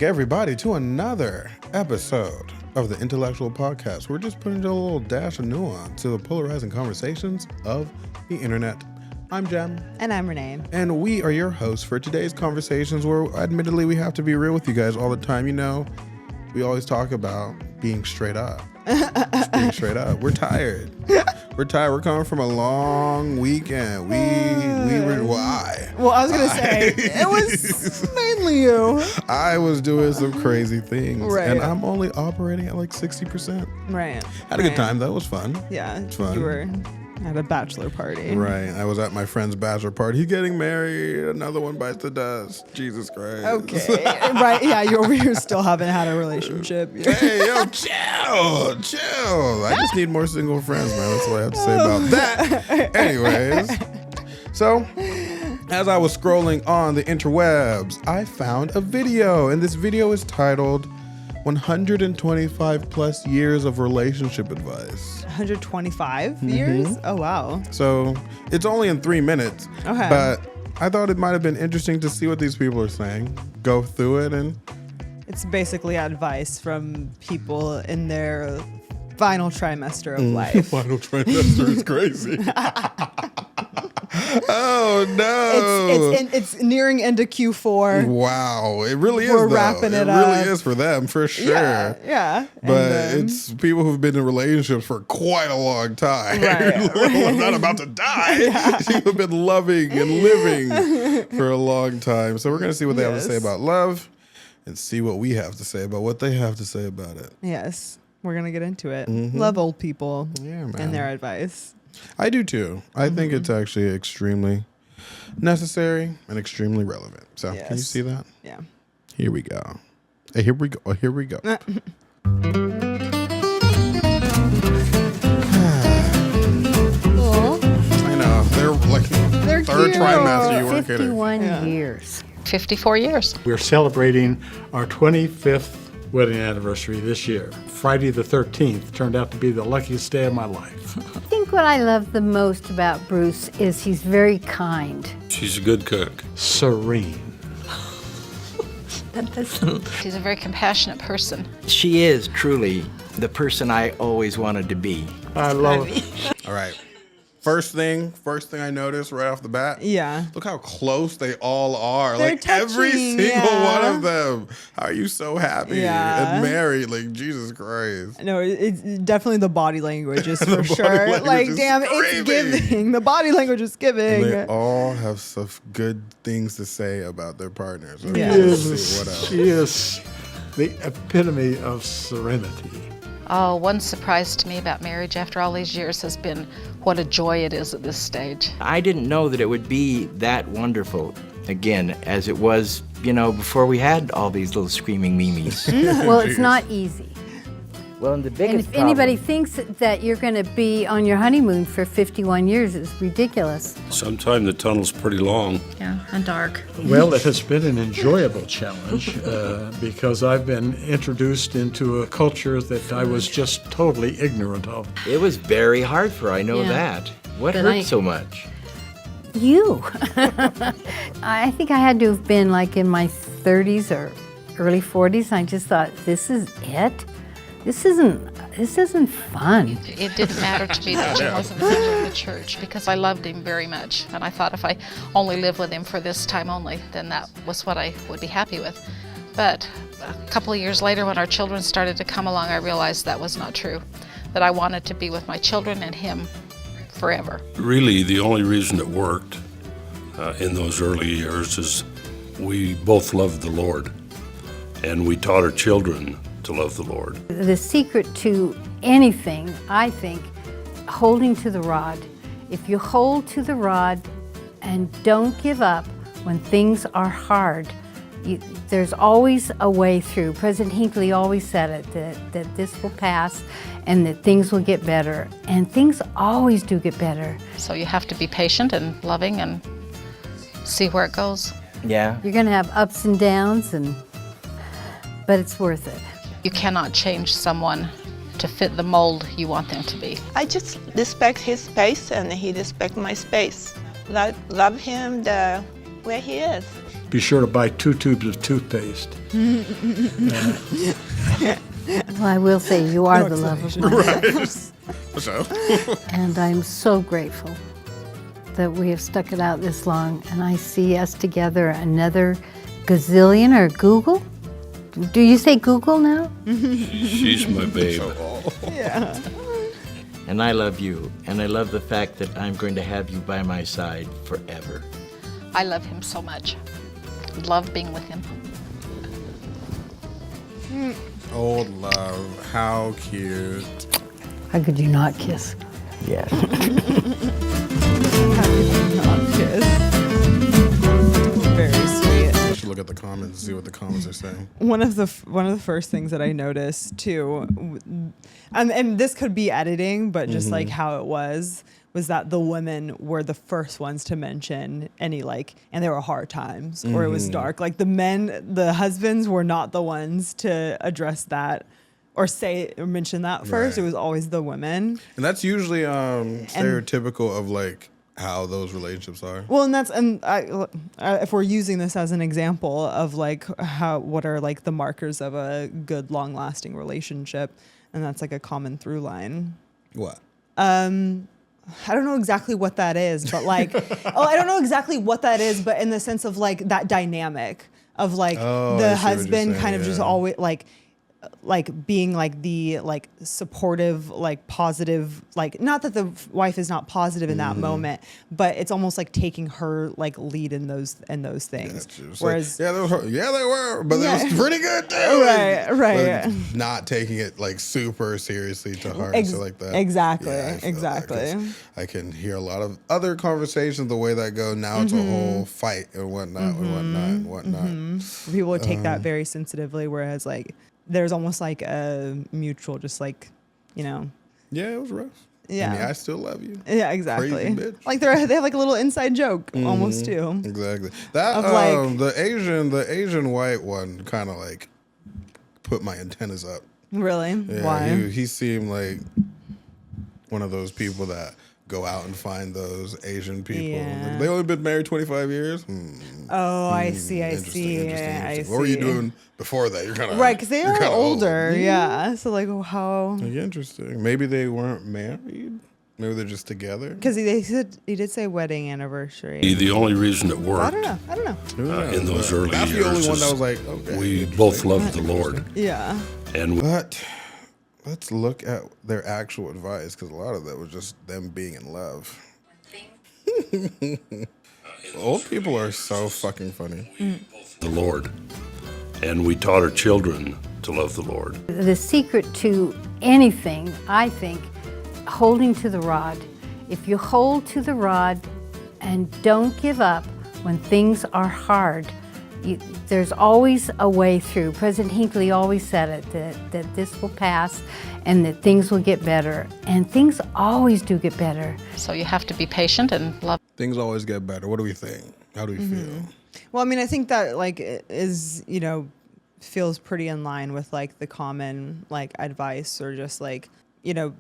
back, everybody, to another episode of the Intellectual Podcast. We're just putting a little dash of nuance to the polarizing conversations of the internet. I'm Jem. And I'm Renee. And we are your hosts for today's conversations where, admittedly, we have to be real with you guys all the time. You know, we always talk about being straight up. Just being straight up. We're tired. We're tired. We're coming from a long weekend. We were, why? Well, I was going to say, it was mainly you. I was doing some crazy things. Right. And I'm only operating at like 60%. Right. Had a good time, though. It was fun. Yeah. It's fun. You were at a bachelor party. Right. I was at my friend's bachelor party. He's getting married. Another one bites the dust. Jesus Christ. Okay. Right. Yeah. You over here still haven't had a relationship. Hey, yo, chill. I just need more single friends, man. That's what I have to say about that. Anyways, so as I was scrolling on the interwebs, I found a video, and this video is titled 125 plus years of relationship advice. 125 years? Oh, wow. So it's only in 3 minutes. Okay. But I thought it might have been interesting to see what these people are saying. Go through it and... It's basically advice from people in their final trimester of life. Final trimester is crazy. Oh no! It's nearing into Q4. Wow, it really is. We're though. wrapping it really up. is for them for sure. Yeah. But it's people who've been in relationships for quite a long time. Right. Not about to die. You've been loving and living for a long time. So we're gonna see what they have to say about love, and see what we have to say about what they have to say about it. Yes, we're gonna get into it. Love old people and their advice. I do too. I think it's actually extremely necessary and extremely relevant. So can you see that? Yeah. Here we go. Hey, here we go. Oh, here we go. I know. They're like They're third cute. trimester. You weren't kidding. 51 years. 54 years. We're celebrating our 25th wedding anniversary this year. Friday the 13th turned out to be the luckiest day of my life. I think what I love the most about Bruce is he's very kind. She's a good cook. Serene. She's a very compassionate person. She is truly the person I always wanted to be. I love it. All right. First thing I noticed right off the bat. Yeah. Look how close they all are. They're like every touching, single one of them. How are you so happy and married? Like Jesus Christ. No, it's definitely the body language is for body sure. language Like, is damn, screaming. it's giving. The body language is giving. And they all have some good things to say about their partners. Yeah. Let's see what else. She is the epitome of serenity. Oh, one surprise to me about marriage after all these years has been what a joy it is at this stage. I didn't know that it would be that wonderful again as it was, before we had all these little screaming memes. Well, it's not easy. Well, and the And biggest if anybody thinks that you're going to be on your honeymoon for 51 years, it's ridiculous. Sometime the tunnel's pretty long. Yeah, and dark. Well, it has been an enjoyable challenge because I've been introduced into a culture that I was just totally ignorant of. It was very hard for her, I know Yeah. that. What But hurt so much? You. I think I had to have been like in my 30s or early 40s. And I just thought, this is it? This isn't fun. It didn't matter to me that Jim wasn't a member of the church because I loved him very much. And I thought if I only lived with him for this time only, then that was what I would be happy with. But a couple of years later, when our children started to come along, I realized that was not true, that I wanted to be with my children and him forever. Really, the only reason it worked in those early years is we both loved the Lord, and we taught our children to love the Lord. The secret to anything, I think, holding to the rod. If you hold to the rod and don't give up when things are hard, there's always a way through. President Hinckley always said it, that this will pass and that things will get better. And things always do get better. So you have to be patient and loving and see where it goes. Yeah. You're going to have ups and downs, but it's worth it. You cannot change someone to fit the mold you want them to be. I just respect his space and he respects my space. Love him the way he is. be sure to buy 2 tubes of toothpaste. Well, I will say you are the love of my life. So, And I'm so grateful that we have stuck it out this long, and I see us together another gazillion or Google. Do you say Google now? She's my babe. Yeah. And I love you, and I love the fact that I'm going to have you by my side forever. I love him so much. Love being with him. old love, how cute. How could you not kiss? Yes. Very sweet. I should look at the comments and see what the comments are saying. One of the first things that I noticed too, and this could be editing, but just like how it was that the women were the first ones to mention any and there were hard times or it was dark. Like the husbands were not the ones to address that or mention that first. Right. It was always the women. And that's usually stereotypical of how those relationships are. Well, and if we're using this as an example of what are the markers of a good long-lasting relationship, and that's a common through line. What? I don't know exactly what that is, but I don't know exactly what that is, but in the sense of that dynamic of the husband kind of just always being the supportive, positive, not that the wife is not positive in that moment, but it's almost taking her lead in those things. Whereas they were, but it was pretty good too. Right. Not taking it super seriously to heart, so like that. Exactly. Yeah, I feel Exactly. that, 'cause I can hear a lot of other conversations the way that go. Now it's a whole fight and whatnot and whatnot. People would take that very sensitively, whereas there's almost a mutual, just Yeah, it was rough. Yeah. I mean, I still love you. Yeah, exactly. Crazy bitch. They have a little inside joke almost too. Exactly. That Of, the Asian white one kind of put my antennas up. Really? Yeah, Why? he seemed like one of those people that go out and find those Asian people. Yeah. They only been married 25 years. Oh, I see. Interesting. What were you doing before that? You're kind of Right, because they are older. Old. Yeah. So how? Interesting. Maybe they weren't married. Maybe they're just together. Because he did say wedding anniversary. The only reason it worked I don't know. Who knows? in those early That's years the only one is that was okay. we interesting. both loved the Lord. Yeah. And But let's look at their actual advice, because a lot of that was just them being in love. Old people are so fucking funny. the Lord. And we taught our children to love the Lord. The secret to anything, I think, holding to the rod. If you hold to the rod and don't give up when things are hard, there's always a way through. President Hinckley always said it, that this will pass and that things will get better. And things always do get better. So you have to be patient and love. Things always get better. What do we think? How do we feel? Well, I mean, I think that is feels pretty in line with the common advice, or just you're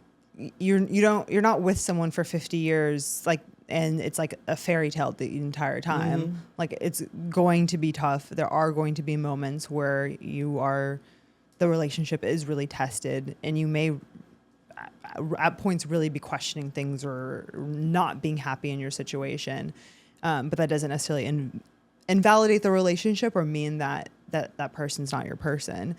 not with someone for 50 years and it's a fairy tale the entire time. It's going to be tough. There are going to be moments where the relationship is really tested, and you may at points really be questioning things or not being happy in your situation. But that doesn't necessarily invalidate the relationship or mean that person's not your person.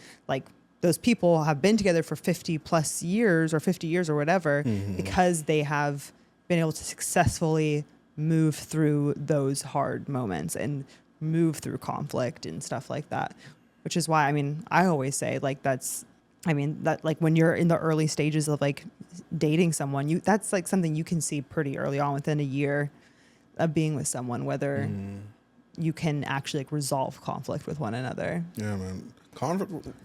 Those people have been together for 50 plus years or 50 years or whatever, because they have been able to successfully move through those hard moments and move through conflict and stuff like that. Which is why, I always say that when you're in the early stages of dating someone, that's something you can see pretty early on, within a year of being with someone, whether you can actually resolve conflict with one another. Yeah, man.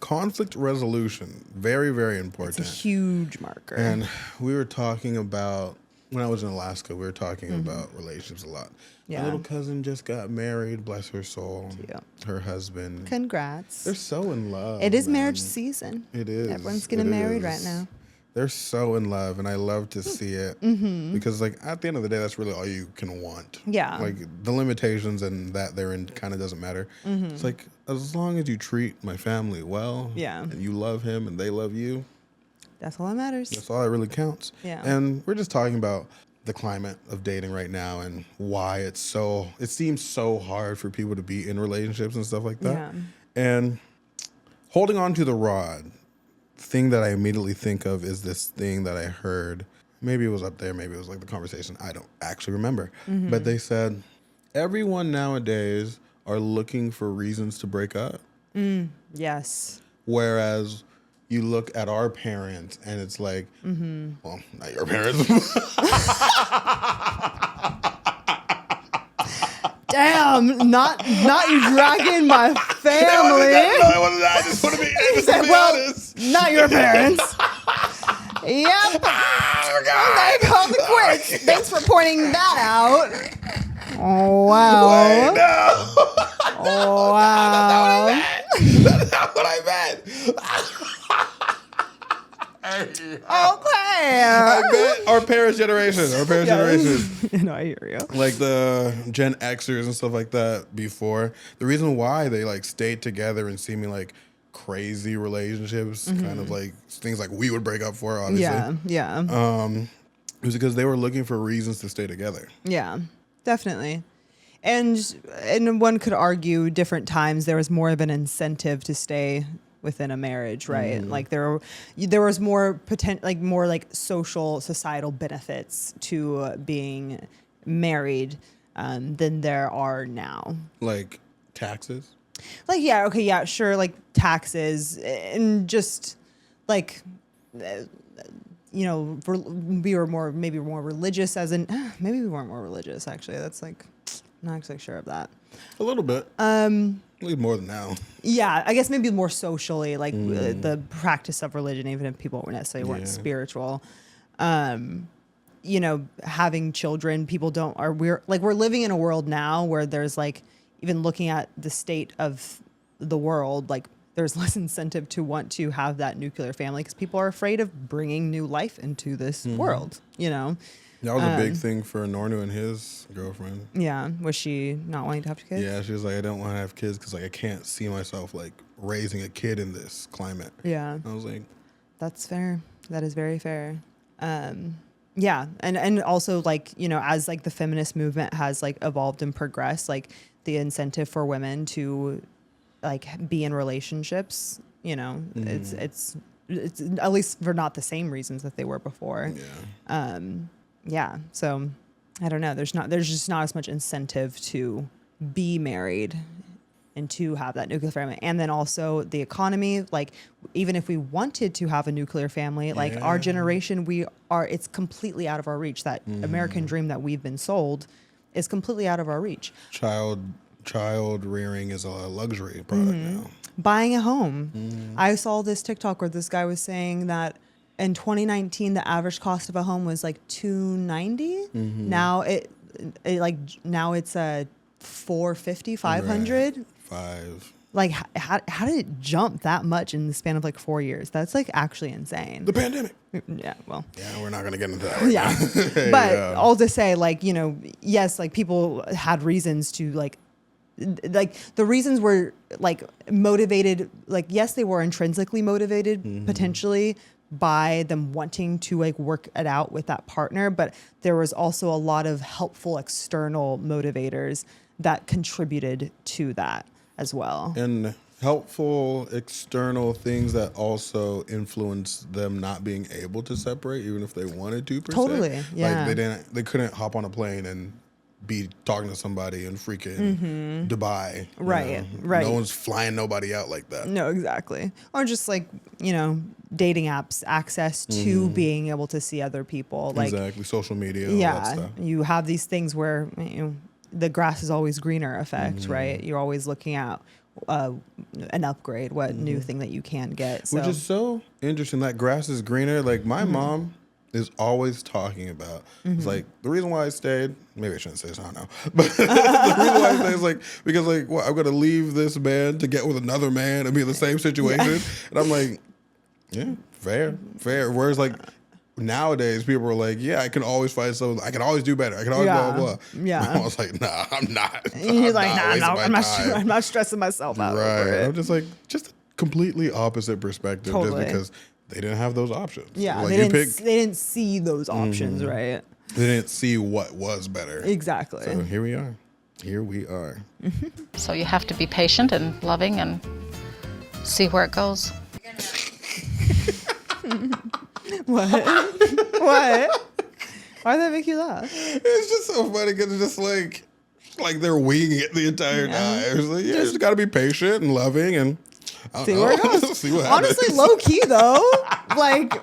Conflict resolution, very, very important. It's a huge marker. And we were talking about, when I was in Alaska, we were talking about relationships a lot. Yeah. My little cousin just got married, bless her soul. Yeah. Her husband. Congrats. They're so in love. It is man. marriage season. It is. Everyone's getting married right now. they're so in love, and I love to see it because, like, at the end of the day, that's really all you can want. Yeah. Like, the limitations and that they're in kind of doesn't matter. It's like, as long as you treat my family well, Yeah. and you love him and they love you, That's all that matters. that's all that really counts. Yeah. And we're just talking about the climate of dating right now and why it seems so hard for people to be in relationships and stuff like that. Yeah. And holding on to the rod, thing that I immediately think of is this thing that I heard. Maybe it was up there, maybe it was like the conversation. I don't actually remember. But they said, everyone nowadays are looking for reasons to break up. Yes. Whereas you look at our parents and it's like, well, not your parents. Damn, not you dragging my family. I just want to be, honest. Not your parents. Yep. They called the quits. Thanks for pointing that out. Oh, wow. Wait, no. Oh, wow. That's not what I meant. Okay. I bet our parents' generation. No, I hear you. Like the Gen Xers and stuff like that before. The reason why they like stayed together and seeming like crazy relationships, kind of like things like we would break up for, obviously. Yeah. It was because they were looking for reasons to stay together. Yeah, definitely. And one could argue different times there was more of an incentive to stay within a marriage, right? Like there was more more like social societal benefits to being married than there are now. Like taxes. Like sure, like taxes and just like we were maybe more religious maybe we weren't more religious actually. That's like I'm not actually sure of that. A little bit. Maybe more than now. Yeah, I guess maybe more socially, like the practice of religion, even if people weren't spiritual. Having children, we're living in a world now where there's like, even looking at the state of the world, like there's less incentive to want to have that nuclear family because people are afraid of bringing new life into this world, That was a big thing for Nornu and his girlfriend. Yeah. Was she not wanting to have kids? Yeah, she was like, I don't want to have kids because like I can't see myself like raising a kid in this climate. Yeah. I was like, that's fair. That is very fair. Yeah. And also like, as like the feminist movement has like evolved and progressed, like the incentive for women to like be in relationships, it's at least for not the same reasons that they were before. yeah. Yeah. So I don't know. There's just not as much incentive to be married and to have that nuclear family. And then also the economy, like even if we wanted to have a nuclear family, like our generation, it's completely out of our reach. That American dream that we've been sold is completely out of our reach. Child rearing is a luxury product now. Buying a home. I saw this TikTok where this guy was saying that in 2019, the average cost of a home was like $290. Now now it's a $450, $500. Right. 5. Like how did it jump that much in the span of like 4 years? That's like actually insane. The pandemic. Yeah, well. Yeah, we're not gonna get into that right Yeah. now. But all to say, like, yes, like people had reasons to like the reasons were like motivated, like yes, they were intrinsically motivated potentially by them wanting to like work it out with that partner, but there was also a lot of helpful external motivators that contributed to that as well. And helpful external things that also influence them not being able to separate, even if they wanted to. Totally, yeah. Like they couldn't hop on a plane and be talking to somebody in freaking Dubai. Right, right. No one's flying nobody out like that. No, exactly. Or just like, dating apps, access to being able to see other people. Like, exactly. Social media, all that stuff. You have these things where the grass is always greener effect, right? You're always looking at an upgrade, what new thing that you can get. So. Which is so interesting. That grass is greener. Like my mom is always talking about. It's like the reason why I stayed. Maybe I shouldn't say this. I don't know. But the reason why I stayed is like because like I'm gonna leave this man to get with another man and be in the same situation. And I'm like, yeah, Fair. Whereas like nowadays, people are like, yeah, I can always find someone. I can always do better. I can always blah, blah, blah. Yeah. I was like, nah, I'm not. And you're like, wasting nah, my I'm not stressing myself out. Right. Over I'm it. just like, just a completely opposite perspective Totally. just because they didn't have those options. Yeah, Like, they didn't see those options, right? They didn't see what was better. Exactly. So here we are. Here we are. So you have to be patient and loving and see where it goes. What? What? Why did that make you laugh? It's just so funny because it's just like they're winging it the entire time. It's like, yeah, you just got to be patient and loving and I don't See know. where it goes. See what happens. Honestly, low key though, like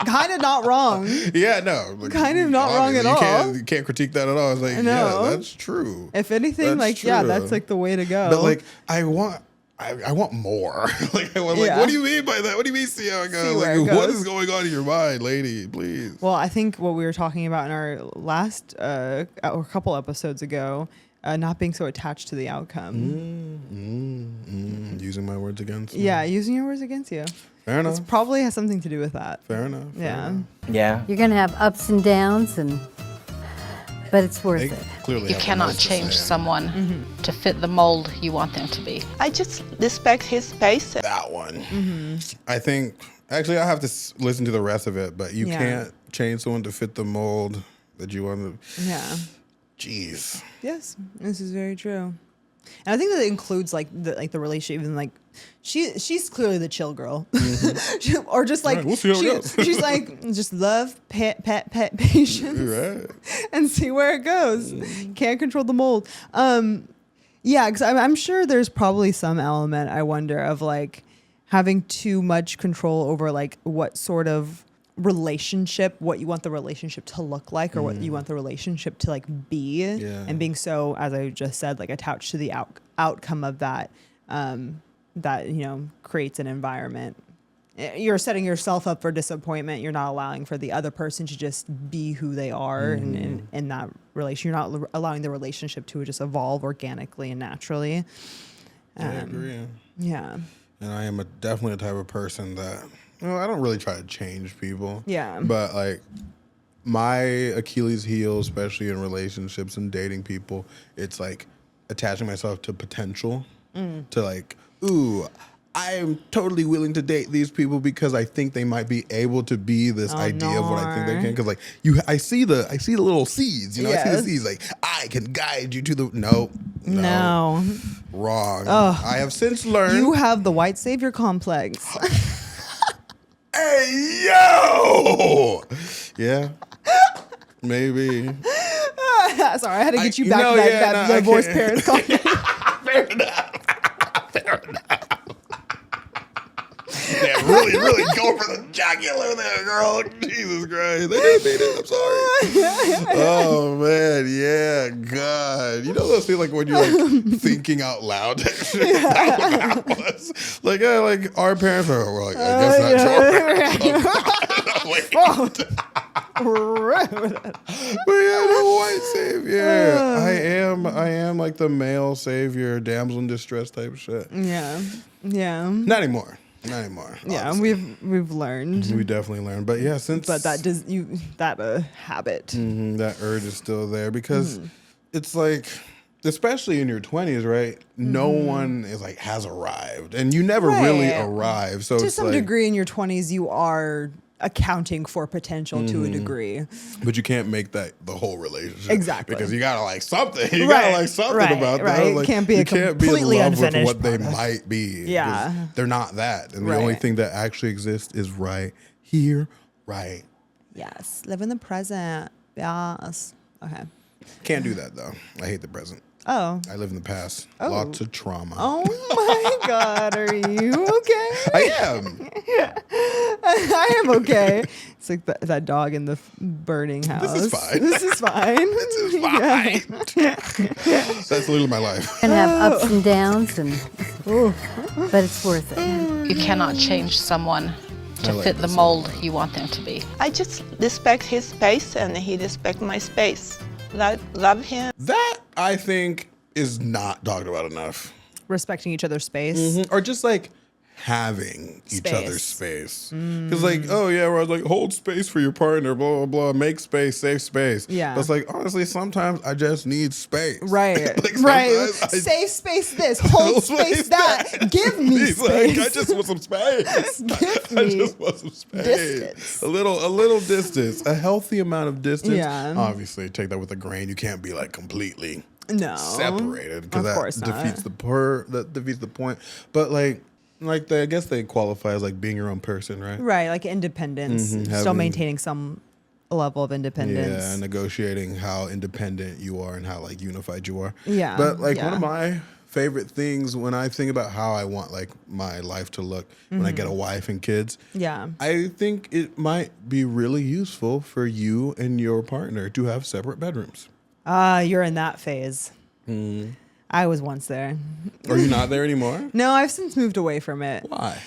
kind of not wrong. Yeah, no. Like, Kind of not wrong at You can't critique that at all. It's like, No. yeah, that's true. If anything, That's yeah, true. that's like the way to go. But like, I want more. Like, Yeah. what do you mean by that? What do you mean see how it goes? See where Like, it what goes. is going on in your mind, lady? Please. Well, I think what we were talking about in our last or a couple episodes ago, not being so attached to the outcome. Using my words against me. Yeah, using your words against you. Fair enough. It's probably has something to do with that. Fair enough. Yeah. Yeah. You're going to have ups and downs, but it's worth They it. clearly You have the cannot most to change say. someone to fit the mold you want them to be. I just respect his space. That one. I think, actually, I have to listen to the rest of it, but you Yeah. can't change someone to fit the mold that you want to. Yeah. Jeez. Yes, this is very true. And I think that it includes like the relationship, even like she's clearly the chill girl, or just like Right, we'll see how it goes. she's like just love, pet, patience, Right. and see where it goes. Can't control the mold. Yeah, because I'm sure there's probably some element, I wonder, of like having too much control over like what sort of relationship, what you want the relationship to look like, or what you want the relationship to like be, and being so, as I just said, like attached to the outcome of that, that creates an environment. You're setting yourself up for disappointment. You're not allowing for the other person to just be who they are, and in that relation, you're not allowing the relationship to just evolve organically and naturally. I agree. Yeah. And I am definitely a type of person that, I don't really try to change people. Yeah. But like my Achilles heel, especially in relationships and dating people, it's like attaching myself to potential, to like, ooh, I am totally willing to date these people because I think they might be able to be this idea of what I think they can. Because like I see the little seeds, I see the Yes. seeds. Like I can guide you to the no, wrong. Ugh. I have since learned. You have the white savior complex. Hey yo, yeah, maybe. Sorry, I had to get you I- back no, to that, yeah, that no, I divorced can't. parents call. Fair enough. Fair enough. Yeah, really go for the jugular there, girl. Jesus Christ. They didn't mean it. I'm sorry. Oh, man. Yeah, God. You know those things like when you're like thinking out loud? That's what that was. Like, yeah, like our parents were like, I guess not Jordan. Rude. But yeah, the white savior. I am like the male savior, damsel in distress type shit. Yeah. Not anymore. Yeah, honestly. we've learned. We definitely learned. But yeah, since But that habit. that urge is still there because it's like, especially in your 20s, right? No one is like has arrived, and you never really Right. arrive. So To it's some like, degree in your 20s, you are accounting for potential to a degree. but you can't make that the whole relationship. Exactly. Because you gotta like something. You Right, gotta like something right, about right. that. It Like, can't be a you can't be in completely love with unfinished what they product. might be. 'cause Yeah. they're not that. And the only Right. thing that actually exists is right here, right. Yes. Live in the present. Yes. Okay. Can't do that though. I hate the present. Oh. I live in the past. Oh. Lots of trauma. Oh my God. Are you okay? I am. I am okay. It's like that dog in the burning house. is fine. This is fine. This is fine. That's literally my life. You're going to have ups and downs, but it's worth it. You cannot change someone to like fit the this a mold lot. you want them to be. I just respect his space and he respect my space. Love him. That I think is not talked about enough. Respecting each other's space. Or just like having each other's space. Mm. Because like, oh yeah, where I was like, hold space for your partner, blah, blah, blah, make space, save space. Yeah. But it's like, honestly, sometimes I just need space. Right. Like, Right. sometimes I- Save space this, hold space that. Give me He's like, space. I just want some space. Give I me just want some space. distance. A little distance, a healthy amount of distance. Yeah. Obviously, take that with a grain. You can't be like completely No. separated because Of that course not. defeats the point. But I guess they qualify as like being your own person, right? Right, like independence. Still having- maintaining some level of independence. Yeah, negotiating how independent you are and how like unified you are. Yeah, But like one yeah. of my favorite things when I think about how I want like my life to look when I get a wife and kids, Yeah. I think it might be really useful for you and your partner to have separate bedrooms. You're in that phase. I was once there. Are you not there anymore? No, I've since moved away from it. Why?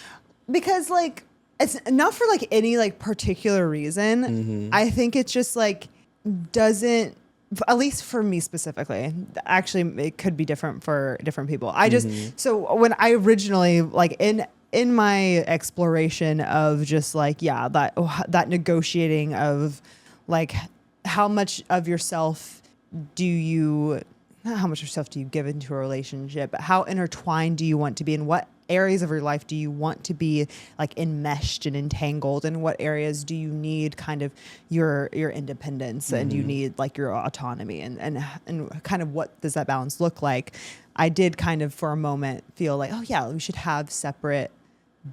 Because like it's not for like any like particular reason. I think it's just like doesn't, at least for me specifically. Actually, it could be different for different people. I just so when I originally like in my exploration of just like that negotiating of like how much of yourself do you, not how much of yourself do you give into a relationship, but how intertwined do you want to be, and what areas of your life do you want to be like enmeshed and entangled, and what areas do you need kind of your independence and you need like your autonomy, and kind of what does that balance look like? I did kind of for a moment feel like, oh yeah, we should have separate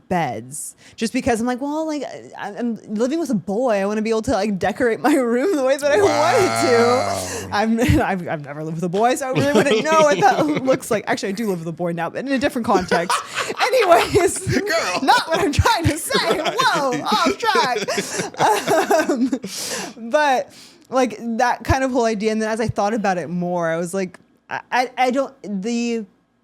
beds, just because I'm like, well, like I'm living with a boy, I want to be able to like decorate my room the way that I want to. I've never lived with a boy, so I really wouldn't know what that looks like. Actually, I do live with a boy now, but in a different context. Anyways, Girl. not what I'm trying to say. Whoa, off track. But like that kind of whole idea, and then as I thought about it more, I was like, I don't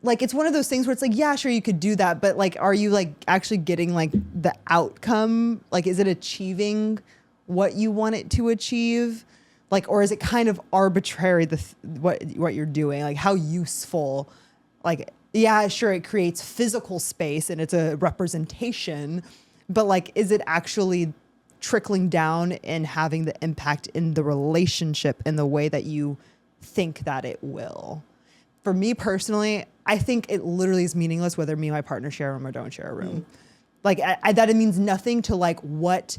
like, it's one of those things where it's like, yeah, sure, you could do that, but like, are you like actually getting like the outcome? Like, is it achieving what you want it to achieve? Like, or is it kind of arbitrary, what you're doing? Like, how useful? Like, yeah, sure, it creates physical space and it's a representation, but like, is it actually trickling down and having the impact in the relationship in the way that you think that it will? For me personally, I think it literally is meaningless whether me and my partner share a room or don't share a room. Like that it means nothing to like what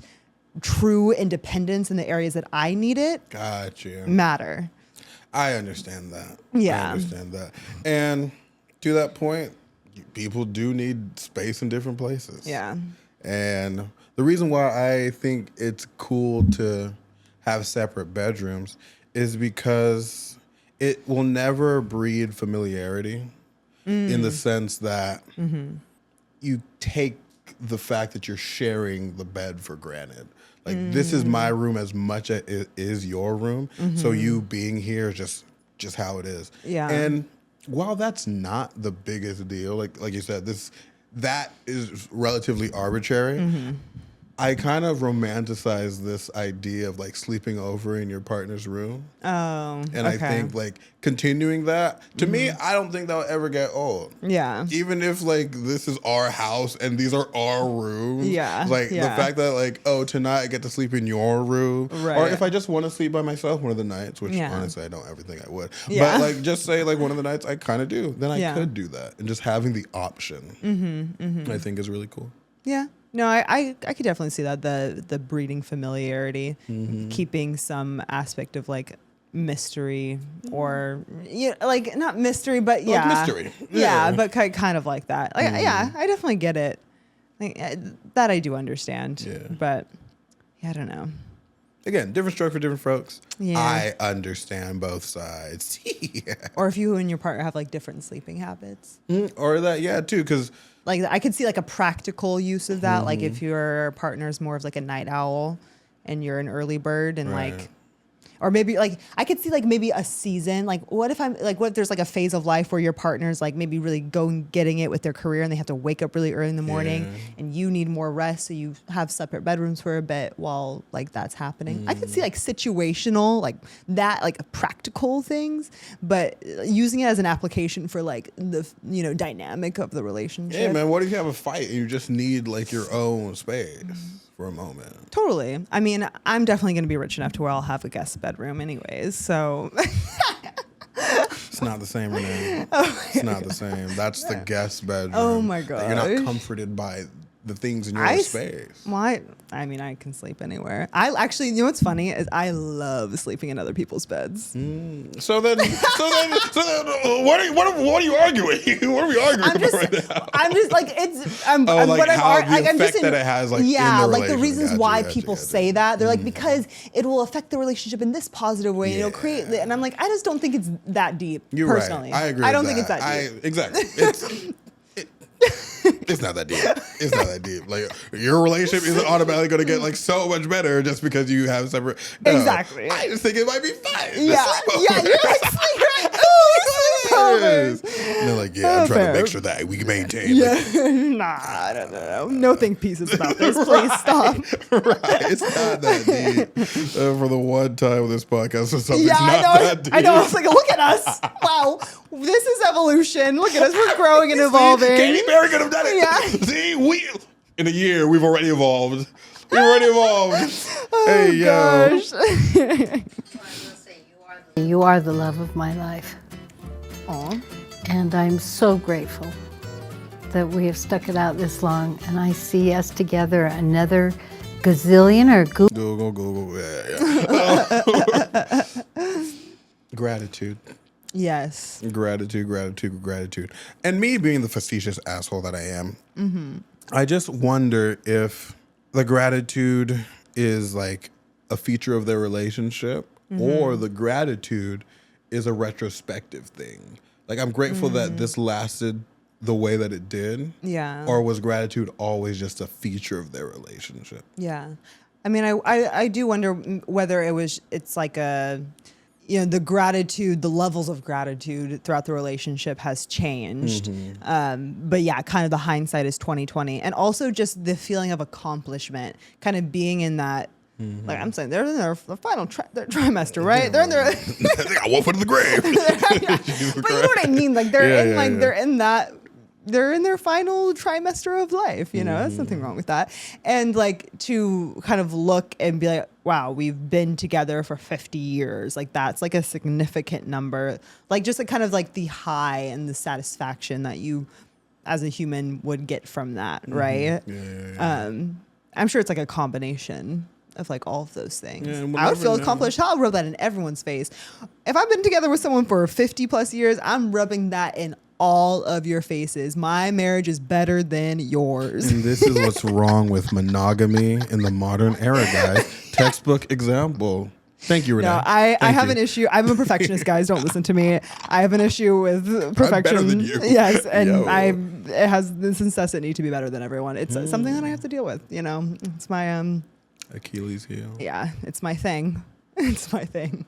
true independence in the areas that I need it Got you. matter. I understand that. Yeah. I understand that. And to that point, people do need space in different places. Yeah. And the reason why I think it's cool to have separate bedrooms is because it will never breed familiarity in the sense that you take the fact that you're sharing the bed for granted. Like, this is my room as much as it is your room. So you being here is just how it is. Yeah. And while that's not the biggest deal, like you said, that is relatively arbitrary. I kind of romanticize this idea of like sleeping over in your partner's room. Oh, And I think like continuing that, to me, I don't think that'll ever get old. Yeah. Even if like this is our house and these are our rooms. Yeah, Like yeah. the fact that like, oh, tonight I get to sleep in your room. Or Right. if I just want to sleep by myself one of the nights, which Yeah. honestly I don't ever think I would. Yeah. But like just say like one of the nights I kind of do, then I Yeah. could do that. And just having the option, I think is really cool. Yeah. No, I could definitely see that, the breeding familiarity, keeping some aspect of like mystery, or like not mystery, but yeah, mystery. Yeah, Yeah. but kind of like that. Like, yeah, I definitely get it. Like, that I do understand. Yeah. But yeah, I don't know. Again, different stroke for different folks. Yeah. I understand both sides. Yeah. Or if you and your partner have like different sleeping habits. Or that, yeah, too, because Like, I could see like a practical use of that. Like if your partner is more of like a night owl and you're an early bird, and Right. like, Or maybe like I could see like maybe a season. Like what if there's like a phase of life where your partner's like maybe really getting it with their career and they have to wake up really early in the morning and you need more rest, so you have separate bedrooms for a bit while like that's happening. I could see like situational, like that, like practical things, but using it as an application for like the dynamic of the relationship. Hey man, what if you have a fight and you just need like your own space for a moment? Totally. I mean, I'm definitely going to be rich enough to where I'll have a guest bedroom anyways. So It's not the same, Renee. It's not the same. That's the guest bedroom. Oh my That you're not gosh. comforted by the things in your space. I mean, I can sleep anywhere. I actually, you know what's funny is I love sleeping in other people's beds. So then, what are you arguing? What are we arguing about right now? I'm just like I'm Oh, like what I'm how ar- the like I'm just effect that it has, like, in yeah, the like the relationship. reasons Gotcha, why gotcha, people gotcha. say that they're like because it will affect the relationship in this positive way. It'll create, and I'm like I just don't think it's that deep. You're personally, right. I agree. I don't with think it's that deep. Exactly. It's not that deep. It's not that deep. Like your relationship isn't automatically going to get like so much better just because you have separate. No. Exactly. I just think it might be fine. Yeah, you're like sleepovers. And they're like, yeah, I'm trying to make sure that we can maintain. Yeah, Like, nah, I don't know. No think pieces about this. Please stop. right. It's not that deep. For the one time with this podcast, so something's Yeah, not that deep. I know. I was like, look at us. Wow, this is evolution. Look at us. We're growing and evolving. Katy Perry could have done it. Yeah. See, in a year, we've already evolved. Hey, yo. Gosh. You are the love of my life. Aw. And I'm so grateful that we have stuck it out this long, and I see us together another gazillion or Go. Yeah. Gratitude. Yes. Gratitude. And me being the facetious asshole that I am, I just wonder if the gratitude is like a feature of their relationship or the gratitude is a retrospective thing. Like, I'm grateful that this lasted the way that it did. Yeah. Or was gratitude always just a feature of their relationship? Yeah. I mean, I do wonder whether it's like a, the gratitude, the levels of gratitude throughout the relationship has changed. But yeah, kind of the hindsight is 2020. And also just the feeling of accomplishment, kind of being in that, like I'm saying, they're in their final their trimester, right? They're in their, They got one foot in the grave. but you know what I mean? Like they're in their final trimester of life, there's nothing wrong with that. And like to kind of look and be like, wow, we've been together for 50 years. Like that's like a significant number. Like just a kind of like the high and the satisfaction that you as a human would get from that, right? I'm sure it's like a combination of like all of those things. Yeah, we'll I would never feel know. accomplished. I'll rub that in everyone's face. If I've been together with someone for 50 plus years, I'm rubbing that in all of your faces. My marriage is better than yours. And this is what's wrong with monogamy in the modern era, guys. Textbook example. Thank you, Renee. No, I Thank have you. an issue. I'm a perfectionist, guys. Don't listen to me. I have an issue with perfection. better than you. Yes, and Yo. it has this incessant need to be better than everyone. It's something that I have to deal with. It's my Achilles heel. yeah, it's my thing. It's my thing.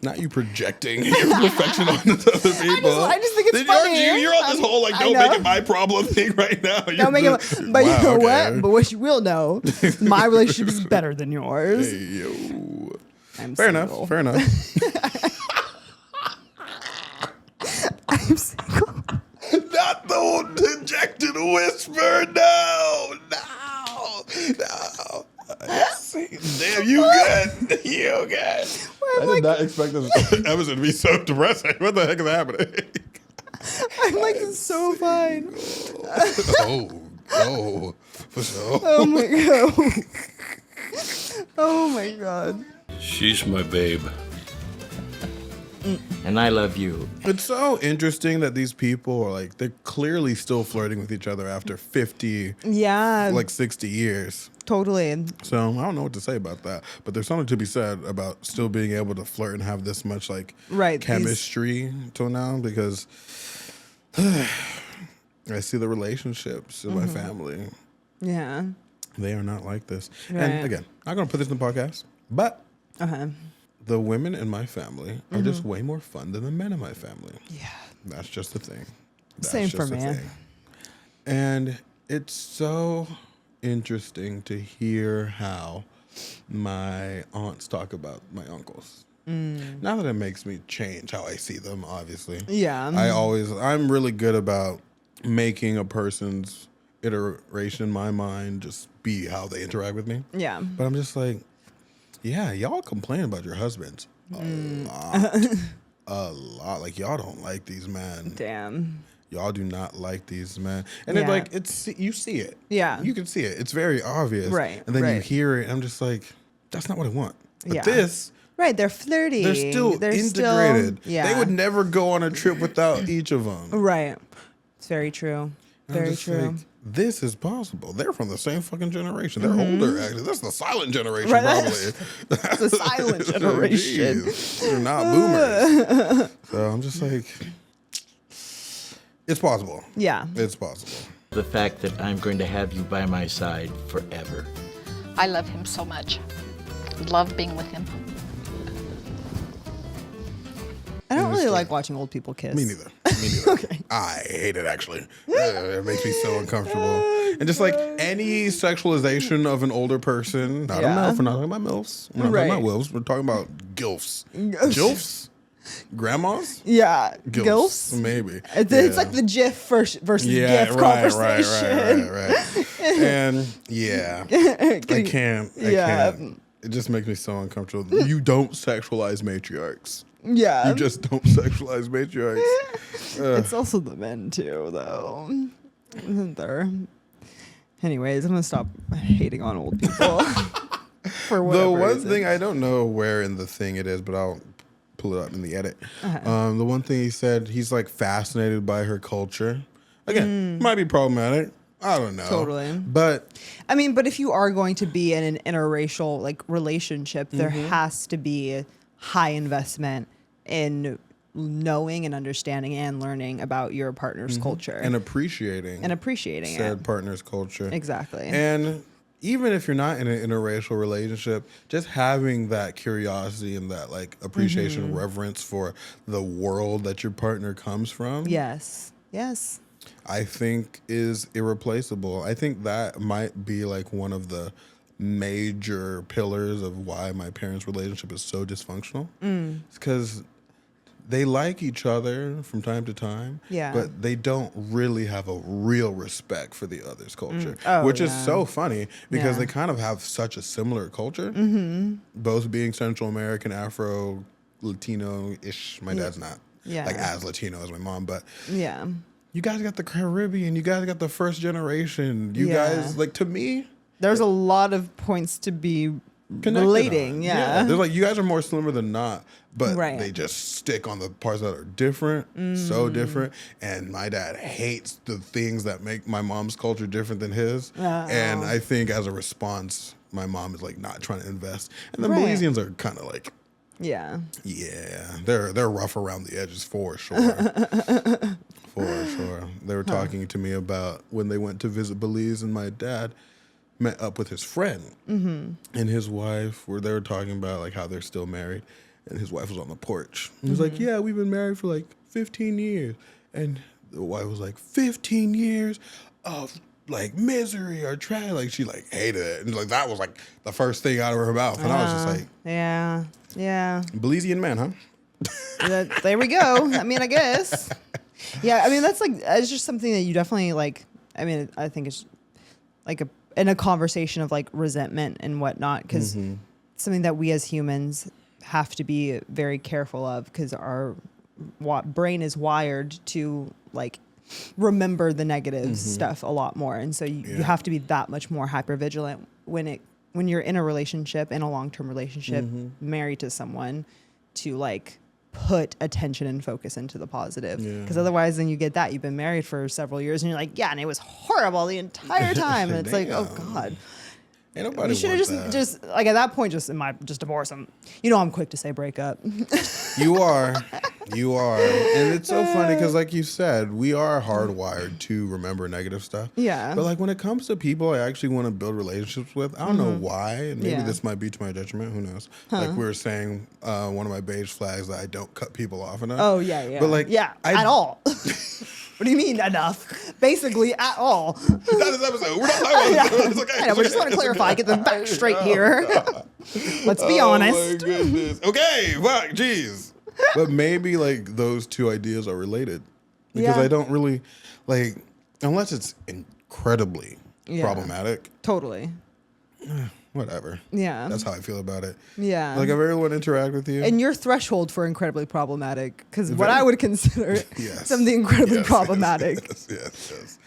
Not you projecting your perfection onto other people. I just think it's funny. You're on this whole like I don't know. make it my problem thing right now. Don't make it. But you know what? But what you will know, my relationship is better than yours. Hey, yo. I'm Fair single. enough. Fair enough. I'm single. Not the dejected whisper. No. Damn, you good? You good? I did not expect this episode to be so depressing. What the heck is happening? I'm like so fine. For sure. Oh my god. Oh my god. She's my babe. And I love you. It's so interesting that these people are like, they're clearly still flirting with each other after 50, Yeah. like 60 years. Totally. So I don't know what to say about that, but there's something to be said about still being able to flirt and have this much like chemistry till now, because I see the relationships in my family. Yeah. They are not like this. Right. And again, I'm not going to put this in the podcast, but the women in my family are just way more fun than the men in my family. Yeah. That's just the thing. That's Same for just the me. thing. And it's so interesting to hear how my aunts talk about my uncles. Not that it makes me change how I see them, obviously. Yeah. I'm really good about making a person's iteration in my mind just be how they interact with me. Yeah. But I'm just like, yeah, y'all complain about your husbands a lot. A lot. Like, y'all don't like these men. Damn. Y'all do not like these men. And Yeah. you see it. Yeah. You can see it. It's very obvious. Right, And then you right. hear it, and I'm just like, that's not what I want. But Yeah. this, Right. They're flirty. they're still still- integrated. yeah. They would never go on a trip without each of them. Right. It's very true. Very true. This is possible. They're from the same fucking generation. They're older, actually. That's the silent generation, Right. probably. The silent generation. Jeez. They're not boomers. So I'm just like, it's possible. Yeah. It's possible. The fact that I'm going to have you by my side forever. I love him so much. Love being with him. I don't really like watching old people kiss. Me neither. Okay. I hate it, actually. It makes me so uncomfortable. And just like any sexualization of an older person, not a Yeah. MILF, we're not talking about MILFs. We're not Right. talking about WILFs. We're talking about GILFs. GILFs? Grandmas? Yeah. Gilfs, Gilfs? maybe. It's like the GIF versus GIF conversation. Right. And yeah, I can't. Yeah. It just makes me so uncomfortable. You don't sexualize matriarchs. Yeah. You just don't sexualize matriarchs. It's also the men too, though. Isn't there? Anyways, I'm gonna stop hating on old people for whatever The one reason. thing, I don't know where in the thing it is, but I'll pull it up in the edit. The one thing he said, he's like fascinated by her culture. Again, might be problematic. I don't know. Totally. But I mean, but if you are going to be in an interracial like relationship, there has to be high investment in knowing and understanding and learning about your partner's culture and appreciating said said partner's culture. Exactly. And even if you're not in an interracial relationship, just having that curiosity and that like appreciation and reverence for the world that your partner comes from. Yes. I think is irreplaceable. I think that might be like one of the major pillars of why my parents' relationship is so dysfunctional. It's because they like each other from time to time, Yeah. but they don't really have a real respect for the other's culture, Oh, which is yeah. so funny because Yeah. they kind of have such a similar culture, both being Central American, Afro, Latino-ish. My dad's not Yeah. like as Latino as my mom, but Yeah. you guys got the Caribbean, you guys got the first generation. You Yeah. guys, like, to me, There's a lot of points to be connected relating. on. Yeah. They're like, you guys are more similar than not, but Right. they just stick on the parts that are different, so different. And my dad hates the things that make my mom's culture different than his. And I think as a response, my mom is like not trying to invest. And the Right. Belizeans are kind of like, Yeah. yeah, they're rough around the edges for sure. For sure. They were talking to me about when they went to visit Belize, and my dad met up with his friend and his wife, where they were talking about like how they're still married, and his wife was on the porch. He was like, yeah, we've been married for like 15 years. And the wife was like, 15 years of like misery or tragedy. Like she like hated it. And like that was like the first thing out of her mouth. And I was just like, Yeah. Belizean man, huh? There we go. I mean, I guess. Yeah, I mean it's just something that you definitely like. I mean, I think it's like in a conversation of like resentment and whatnot, because something that we as humans have to be very careful of, because our brain is wired to like remember the negative stuff a lot more, and so you have to be that much more hyper vigilant when you're in a relationship, in a long-term relationship, married to someone, to like put attention and focus into the positive, because otherwise then you get that you've been married for several years and you're like, yeah, and it was horrible the entire time, and it's like, oh god. Ain't nobody We should have wants just that. like at that point just divorce him. You know I'm quick to say break up. You are. And it's so funny because, like you said, we are hardwired to remember negative stuff. Yeah. But, like, when it comes to people I actually want to build relationships with, I don't know why. And maybe Yeah. this might be to my detriment. Who knows? Like we were saying, one of my beige flags that I don't cut people off enough. Oh yeah. But, like, at all. What do you mean enough? Basically at all. Not this episode. We're not talking about this. It's okay. I know, we just want to clarify, get the facts straight here. Let's be honest. Oh, my goodness. Okay, fuck, jeez. But maybe, like, those two ideas are related. Because Yeah. I don't really, like, unless it's incredibly Yeah. problematic, Totally. whatever. Yeah. That's how I feel about it. Yeah. Like, if everyone interact with you. And your threshold for incredibly problematic, because what I would consider Yes. something incredibly Yes, problematic. Yes.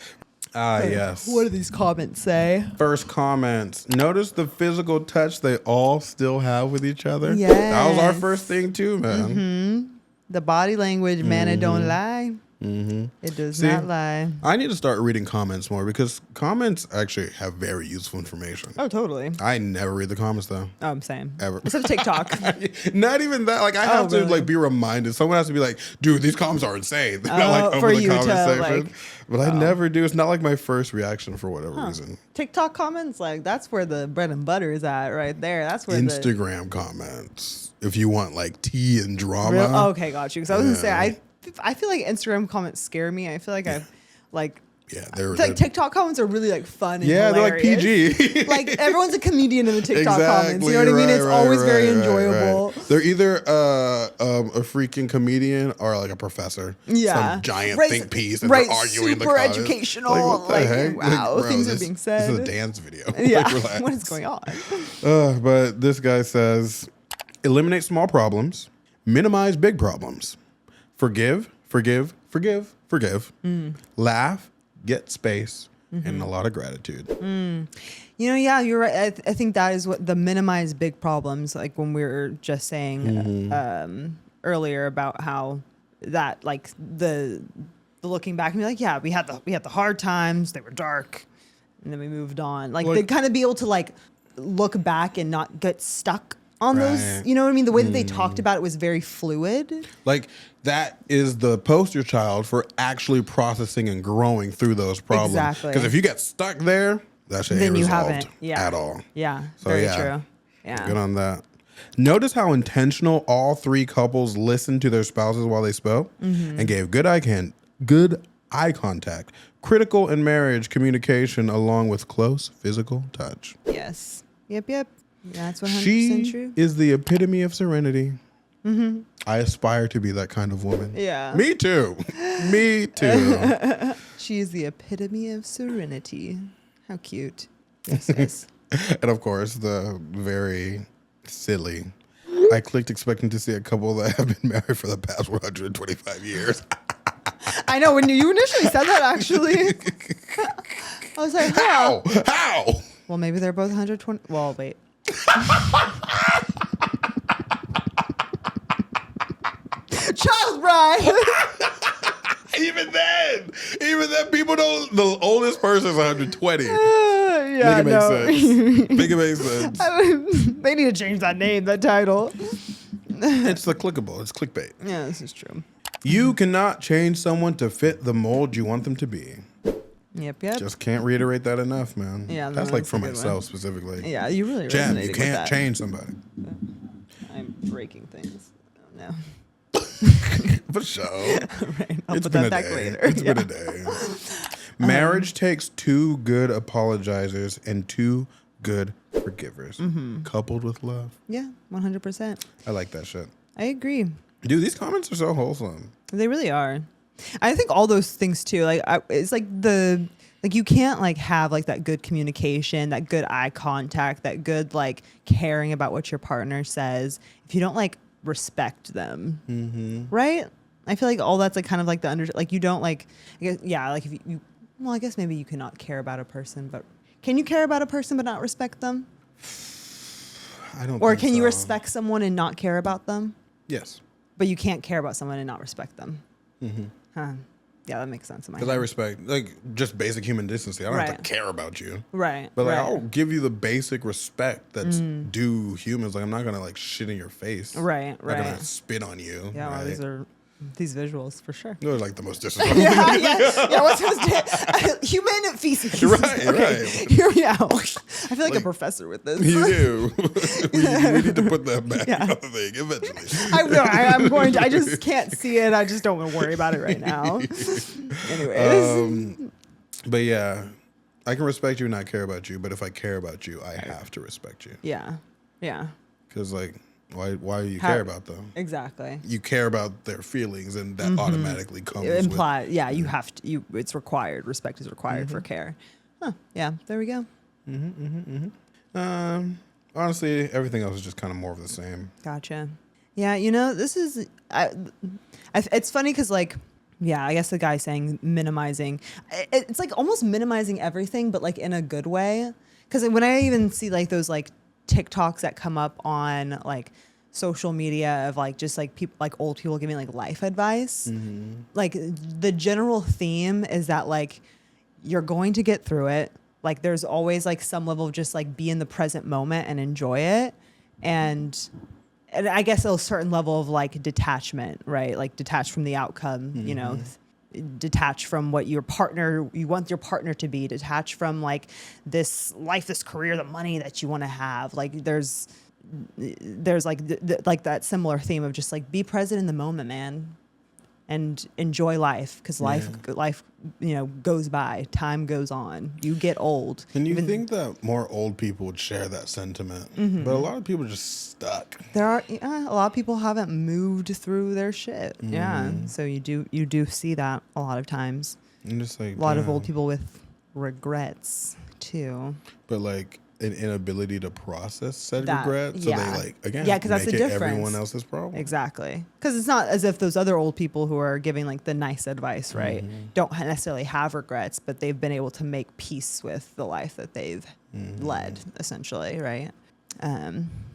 Ah, yes. What do these comments say? First comments. Notice the physical touch they all still have with each other. That was our Yes. first thing, too, man. The body language, man, it don't lie. It does See? not lie. I need to start reading comments more because comments actually have very useful information. Oh, totally. I never read the comments though. Oh, same. Ever. Except TikTok. Not even that. Like I have to really? like be reminded. Someone has to be like, dude, these comments are insane. They're not like for over the you comment to, section. like- But I never do. It's not like my first reaction for whatever reason. TikTok comments, like that's where the bread and butter is at, right there. That's where the Instagram comments. If you want like tea and drama. real. Oh, okay, got you. Because I was gonna say I feel like Instagram comments scare me. I feel like I've like. Yeah, I they're feel like TikTok comments are really like fun. And yeah, they're like hilarious. PG. Like everyone's a comedian in the TikTok comments. You know what I mean? It's always very enjoyable. They're either a freaking comedian or like a professor. Yeah. Some giant Right, think piece and right, they're arguing in the super comments. educational, what the like, heck? wow, bro, things are this- being This is a said. dance video. Yeah. Like, relax. What is going on? But this guy says, eliminate small problems, minimize big problems, forgive, laugh, get space, and a lot of gratitude. You know, yeah, you're right. I think that is what the minimize big problems, like when we were just saying earlier about how that like the looking back and be like, yeah, we had the hard times, they were dark, and then we moved on. Like they kind of be able to like look back and not get stuck on those. Right. You know what I mean? The way that they talked about it was very fluid. Like that is the poster child for actually processing and growing through those problems. Exactly. Because if you get stuck there, that shit ain't Then you resolved haven't. Yeah. at all. Yeah. So, very yeah. true. Yeah. Good on that. Notice how intentional all three couples listened to their spouses while they spoke and gave good eye contact, critical in marriage communication, along with close physical touch. Yes. Yep. That's 100% She true. is the epitome of serenity. I aspire to be that kind of woman. Yeah. Me too. Me too. She is the epitome of serenity. How cute. Yes. And of course, the very silly. I clicked expecting to see a couple that have been married for the past 125 years. I know when you initially said that, actually, I was like, huh. How? Well, maybe they're both 120. Well, wait. Child bride. Even then, people don't. The oldest person is 120. Yeah, Make it make sense. Make it make sense. They need to change that name, that title. It's the clickable. It's clickbait. Yeah, this is true. You cannot change someone to fit the mold you want them to be. Yep. Just can't reiterate that enough, man. Yeah, that's like that's for a good myself one. specifically. Yeah, you really Jen, resonated you with can't that. change somebody. I'm breaking things. Oh, no. For sure. Right, I'll It's put been that a back day. later. It's been a day. Marriage takes two good apologizers and two good forgivers, coupled with love. Yeah, 100%. I like that shit. I agree. Dude, these comments are so wholesome. They really are. I think all those things too. Like it's like you can't like have like that good communication, that good eye contact, that good like caring about what your partner says if you don't like respect them, right? I feel like all that's like kind of like like you don't like, I guess, yeah, like if you well, I guess maybe you cannot care about a person, but can you care about a person but not respect them? I don't. Or think can you so. respect someone and not care about them? Yes. But you can't care about someone and not respect them. Huh. Yeah, that makes sense in my Because I head. respect, like, just basic human decency. I don't have Right. to care about you. Right. But, like, right. I'll give you the basic respect that's due humans. Like, I'm not going to, like, shit in your face. Right, I'm not going right. to spit on you. Yeah, well, right? these visuals for sure. Those are, like, the most disrespectful. yeah. What's human feces? Right, Okay, right. Hear me out. I feel like a Like, professor with this. You do. we need to put that back Yeah. on the thing eventually. I know. I'm going to. I just can't see it. I just don't want to worry about it right now. Anyways. But yeah, I can respect you and not care about you. But if I care about you, I have to respect you. Yeah. Yeah. Because, like, why do you How- care about them? Exactly. You care about their feelings, and that automatically comes with... Imply. Yeah. You have to. It's required. Respect is required for care. Huh. Yeah. There we go. Honestly, everything else is just kind of more of the same. Gotcha. Yeah, this is. It's funny because, like, yeah, I guess the guy saying minimizing. It's like almost minimizing everything, but like in a good way. Because when I even see like those like TikToks that come up on like social media of like just like people, like old people giving like life advice, like the general theme is that like you're going to get through it. Like there's always like some level of just like be in the present moment and enjoy it. And I guess a certain level of like detachment, right? Like detach from the outcome, detach from what you want your partner to be, detach from like this life, this career, the money that you want to have. Like there's like like that similar theme of just like be present in the moment, man. And enjoy life because life goes by. Time goes on. You get old. And you think that more old people would share that sentiment, but a lot of people are just stuck. There are a lot of people haven't moved through their shit. Yeah, so you do see that a lot of times. I'm just like A lot of damn. old people with regrets too. But like an inability to process said That- regret, so yeah. they like again, Yeah, 'cause that's make the it difference. everyone else's problem. Exactly. Because it's not as if those other old people who are giving like the nice advice, right, don't necessarily have regrets, but they've been able to make peace with the life that they've led, essentially, right?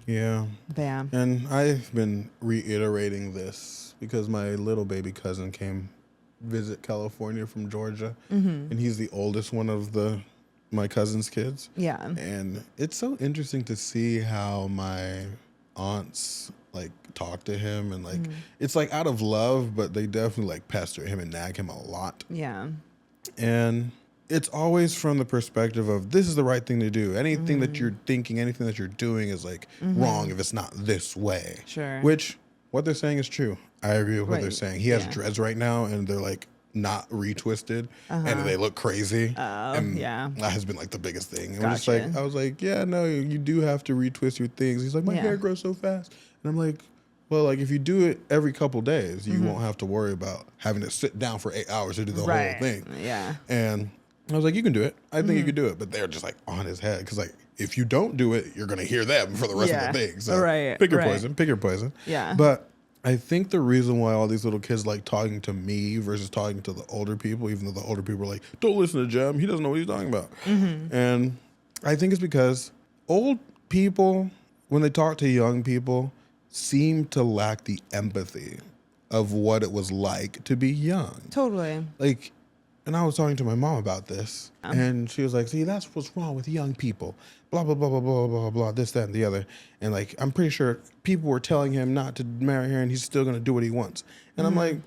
Yeah. Bam. And I've been reiterating this because my little baby cousin came visit California from Georgia, and he's the oldest one of my cousin's kids. Yeah. And it's so interesting to see how my aunts like talk to him, and like it's like out of love, but they definitely like pester him and nag him a lot. Yeah. And it's always from the perspective of this is the right thing to do. Anything that you're thinking, anything that you're doing is like wrong if it's not this way. Sure. Which what they're saying is true. I agree with what Right. they're saying. He has Yeah. dreads right now, and they're like not retwisted, and they look crazy. And yeah. that has been like the biggest thing. And Gotcha. I was like, yeah, no, you do have to retwist your things. He's like, my Yeah. hair grows so fast, and I'm like, well, like if you do it every couple days, you won't have to worry about having to sit down for 8 hours to do the Right. whole thing. Yeah. And I was like, you can do it. I think you can do it. But they're just like on his head because like if you don't do it, you're gonna hear them for the rest Yeah. of the thing. So Right, pick your right. poison. Pick your poison. Yeah. But I think the reason why all these little kids like talking to me versus talking to the older people, even though the older people are like, don't listen to Jem, he doesn't know what he's talking about. And I think it's because old people, when they talk to young people, seem to lack the empathy of what it was like to be young. Totally. Like, and I was talking to my mom about this, and she was like, see, that's what's wrong with young people. Blah, blah, blah, blah, blah, blah, blah, this, that, and the other. And like, I'm pretty sure people were telling him not to marry her, and he's still going to do what he wants. And I'm like,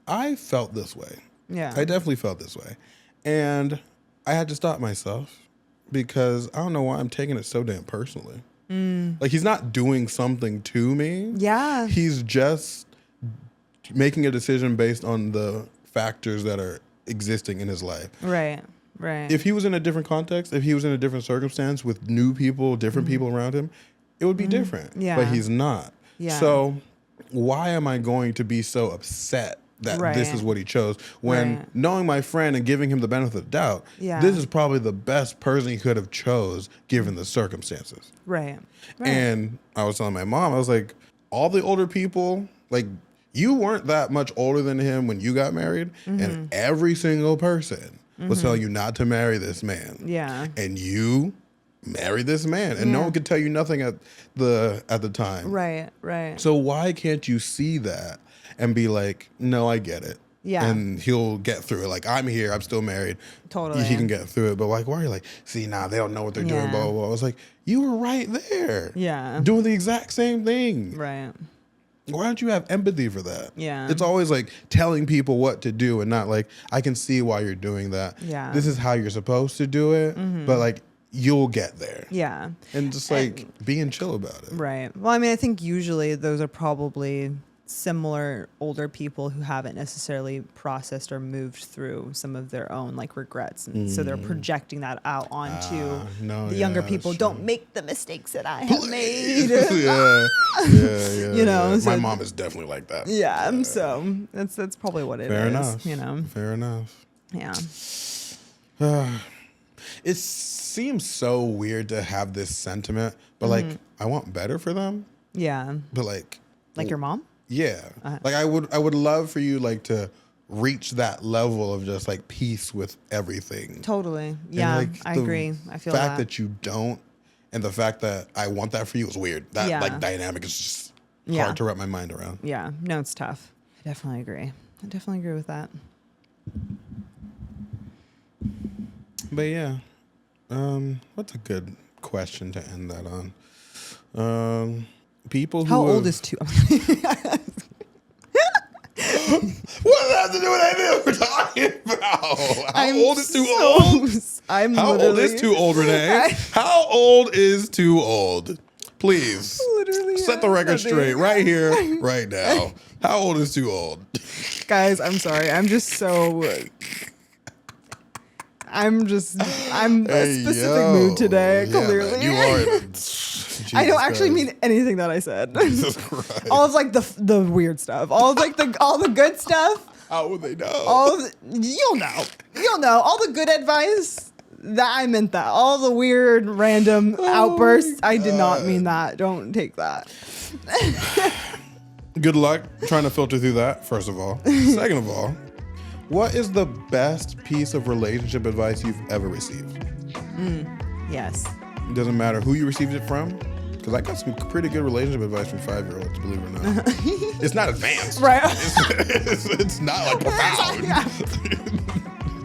I felt this way. Yeah. I definitely felt this way. And I had to stop myself because I don't know why I'm taking it so damn personally. Like, he's not doing something to me. Yeah. He's just making a decision based on the factors that are existing in his life. Right. Right. If he was in a different context, if he was in a different circumstance with new people, different people around him, it would be different. Yeah. But he's not. Yeah. So why am I going to be so upset that this Right. is what he chose when Right. knowing my friend and giving him the benefit of the doubt, Yeah. this is probably the best person he could have chose given the circumstances. right. Right. And I was telling my mom, I was like, all the older people, like, you weren't that much older than him when you got married, and every single person was telling you not to marry this man. Yeah. And you married this man, and no Yeah. one could tell you nothing at the time. Right. Right. So why can't you see that and be like, no, I get it. Yeah. And he'll get through it. Like, I'm here, I'm still married. Totally. He can get through it. But like, why are you like, see, nah, they don't know what they're doing, Yeah. blah, blah, blah. I was like, you were right there. Yeah. Doing the exact same thing. Right. Why don't you have empathy for that? Yeah. It's always like telling people what to do and not like, I can see why you're doing that. Yeah. This is how you're supposed to do it. But like, you'll get there. Yeah. And just like being chill about it. Right. Well, I mean, I think usually those are probably similar older people who haven't necessarily processed or moved through some of their own like regrets, and so they're projecting that out onto the younger people. that's Don't true. make the mistakes that I have made. yeah. You know, yeah. so- My mom is definitely like that. Yeah. So that's probably what it is. Fair enough. You know. Fair enough. Yeah. It seems so weird to have this sentiment, but like I want better for them. Yeah. But like Like your mom. yeah, like I would love for you like to reach that level of just like peace with everything. Totally. And, Yeah. like, I the agree. I feel fact that. that you don't, and the fact that I want that for you is weird. That Yeah. like dynamic is just Yeah. hard to wrap my mind around. Yeah. No, it's tough. I definitely agree. I definitely agree with that. But yeah, what's a good question to end that on? People who How old have- is two? What does that have to do with anything we're talking about? How old is too so- old? I'm How old is literally- too old, Renee? How old is too old? Please Literally set the record nothing. straight right here, right now. How old is too old? Guys, I'm sorry. I'm just so. I'm a specific yo. mood today. Yeah, man, Clearly, you are. I don't Jesus actually Christ. mean anything that I said. Jesus Christ. All of like the weird stuff. All of like all the good stuff. How would they know? You'll know. All the good advice. That I meant that. All the weird random outbursts. I did not mean that. Don't take that. Good luck trying to filter through that, first of all. Second of all, what is the best piece of relationship advice you've ever received? Yes. It doesn't matter who you received it from, because I got some pretty good relationship advice from 5-year-olds, believe it or not. It's not advanced. Right. It's not like profound.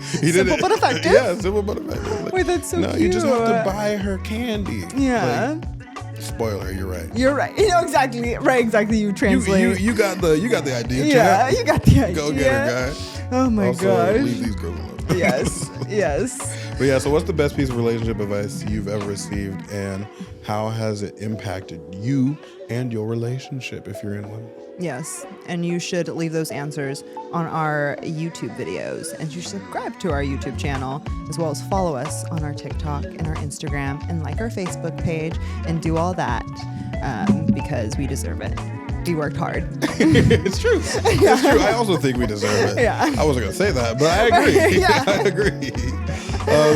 Simple but effective. Yeah, simple but effective. Wait, that's so no, you just have to cute. buy her candy. Yeah. Like, spoiler, you're right. You're right. You know exactly. Right. Exactly. You translate. You got the idea. Yeah. champ. You got the idea. Go get her, guy. Oh my Also, gosh. leave these girls alone. Yes. Yes. But yeah, so what's the best piece of relationship advice you've ever received, and how has it impacted you and your relationship if you're in one? Yes. And you should leave those answers on our YouTube videos, and you should subscribe to our YouTube channel, as well as follow us on our TikTok and our Instagram, and like our Facebook page, and do all that because we deserve it. We worked hard. It's true. It's true. I also think we deserve it. Yeah. I wasn't gonna say that, but I agree. Yeah. I agree.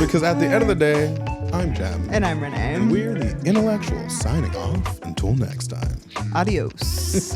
Because at the end of the day, I'm Jem. And I'm Renee. And we're the Intellectuals signing off until next time. Adios.